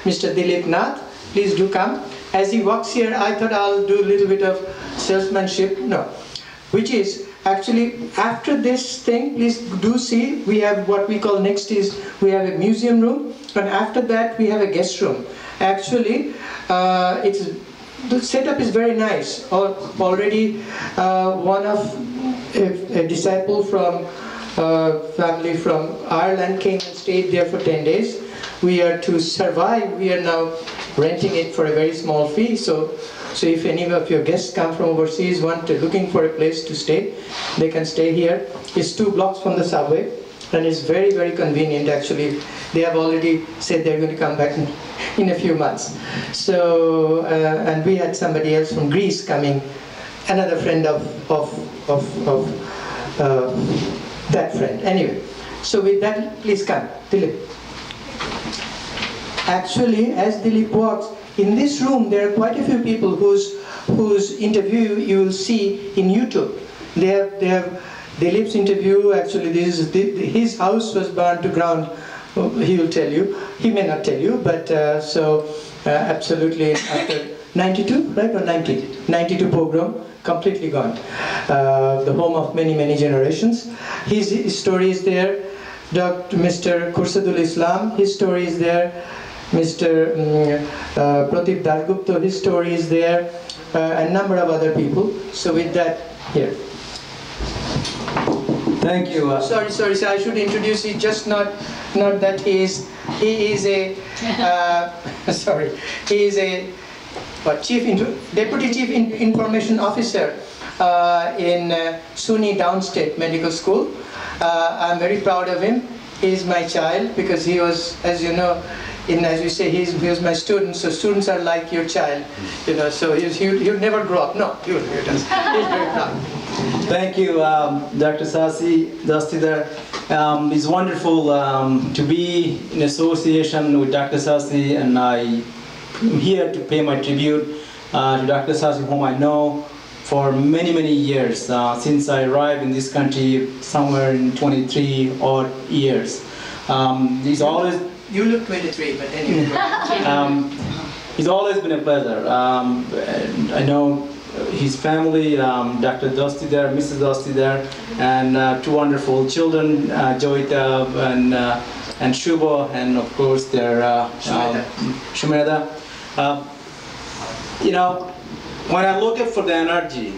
Mr. Dilip Nath. Please do come. As he walks here, I thought I'll do a little bit of salesmanship. No, which is actually after this thing, please do see, we have what we call next is we have a museum room, and after that we have a guest room. Actually, the setup is very nice. Already one of a disciple from family from Ireland came and stayed there for 10 days. We are to survive. We are now renting it for a very small fee. So if any of your guests come from overseas, looking for a place to stay, they can stay here. It's 2 blocks from the subway, and it's very, very convenient. Actually, they have already said they're going to come back in a few months. So, and we had somebody else from Greece coming, another friend of that friend. Anyway, so with that, please come, Dilip. Actually, as Dilip walks, in this room there are quite a few people whose interview you will see in YouTube. They have Dilip's interview. Actually, his house was burned to ground. He will tell you. He may not tell you, but absolutely after 92, right, or 90? 92 pogrom, completely gone. The home of many, many generations. His story is there. Mr. Khursadul Islam, his story is there. Mr. Pratip Dasgupta, his story is there. A number of other people. So with that, here. Thank you. Sorry, I should introduce you. Just not that he is a sorry. He is a Deputy Chief Information Officer in SUNY Downstate Medical School. I'm very proud of him. He is my child because he was, as you know, as you say, he was my student. So students are like your child, you know. So he'll never grow up. No, he doesn't. He's very proud. Thank you, Dr. Sasi Dastidar. It's wonderful to be in association with Dr. Sasi, and I'm here to pay my tribute to Dr. Sasi, whom I know for many, many years, since I arrived in this country somewhere in 23 odd years. He's always... You look 23, but anyway. It's always been a pleasure. I know his family, Dr. Dastidar, Mrs. Dastidar, and 2 wonderful children, Joita and Shubha, and of course their Shumeda. You know, when I look for the energy,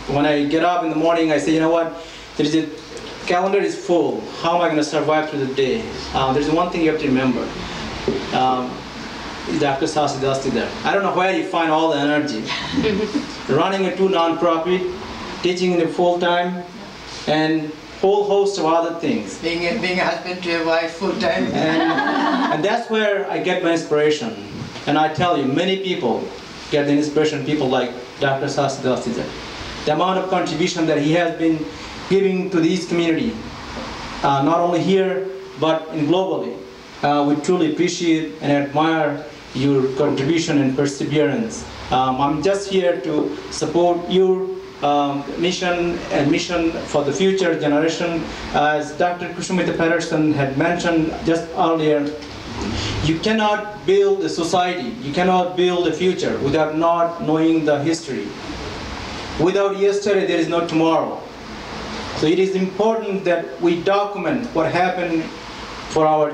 when I get up in the morning, I say, you know what, calendar is full. How am I going to survive through the day? There's one thing you have to remember. Dr. Sasi Dastidar. I don't know where you find all the energy. Running a 2 non-profit, teaching in a full-time, and whole host of other things. Being a husband to a wife full-time. And that's where I get my inspiration. And I tell you, many people get the inspiration, people like Dr. Sasi Dastidar. The amount of contribution that he has been giving to this community, not only here, but globally. We truly appreciate and admire your contribution and perseverance. I'm just here to support your mission and mission for the future generation. As Dr. Kushumita Patterson had mentioned just earlier, you cannot build a society, you cannot build a future without not knowing the history. Without yesterday, there is no tomorrow. So it is important that we document what happened for our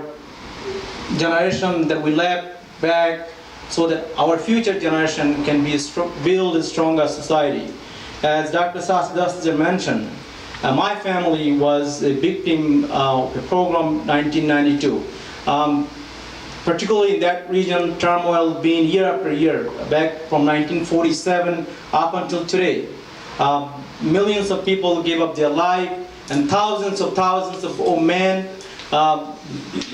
generation that we left back, so that our future generation can build a stronger society. As Dr. Sasi Dastidar mentioned, my family was a victim of the program 1992. Particularly in that region, turmoil being year after year, back from 1947 up until today. Millions of people gave up their life, and thousands of men,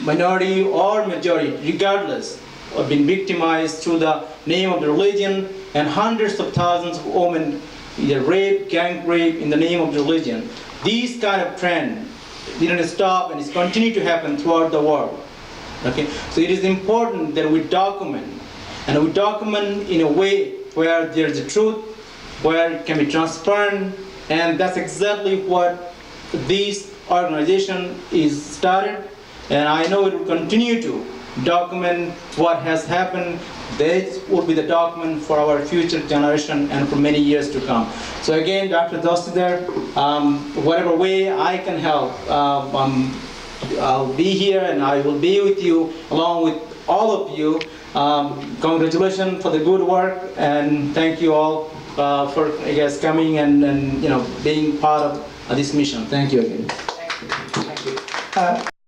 minority or majority, regardless, have been victimized through the name of the religion, and hundreds of thousands of women either rape, gang rape in the name of the religion. These kind of trend didn't stop, and it's continued to happen throughout the world. Okay, so it is important that we document, and we document in a way where there's the truth, where it can be transparent, and that's exactly what this organization is started, and I know it will continue to document what has happened. This will be the document for our future generation and for many years to come. So again, Dr. Dastidar, whatever way I can help, I'll be here and I will be with you along with all of you. Congratulations for the good work, and thank you all for, I guess, coming and being part of this mission. Thank you again. Thank you.